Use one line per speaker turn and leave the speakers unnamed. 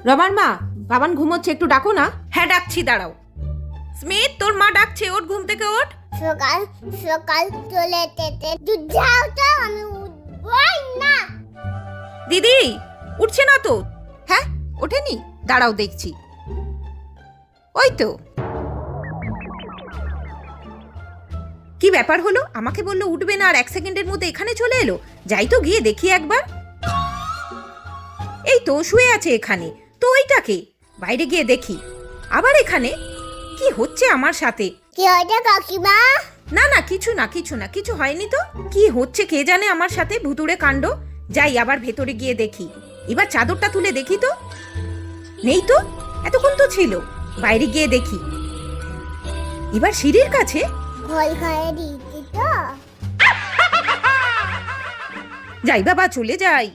রমার মা, বাবান ঘুমোচ্ছে, একটু ডাকো না। হ্যাঁ ডাকছি, দাঁড়াও। স্মিথ, তোর মা ডাকছে, ওঠ, ঘুম থেকে ওঠ।
সকাল সকাল চলে যেতে যাও তো, আমি উঠবই না।
দিদি উঠছে না তো? হ্যাঁ ওঠেনি, দাঁড়াও দেখছি। ওই তো। কি ব্যাপার হলো? আমাকে বললো উঠবে না, আর 1 সেকেন্ডের মধ্যে এখানে চলে এলো। যাই তো গিয়ে দেখি একবার। এই তো শুয়ে আছে এখানে। তো ওইটাকে বাইরে গিয়ে দেখি। আবার এখানে কি হচ্ছে আমার সাথে?
কি হয়েছে কাকিমা?
না না, কিছু না কিছু না, কিছু হয়নি তো। কি হচ্ছে কে জানে আমার সাথে, ভুতুড়ে কাণ্ড। যাই আবার ভেতরে গিয়ে দেখি। এবার চাদরটা তুলে দেখি তো। নেই তো, এতক্ষণ তো ছিল। বাইরে গিয়ে দেখি। এবার সিঁড়ির কাছে।
ভয় খাইয়ে দিয়েছি তো।
যাই বাবা, চলে যাই।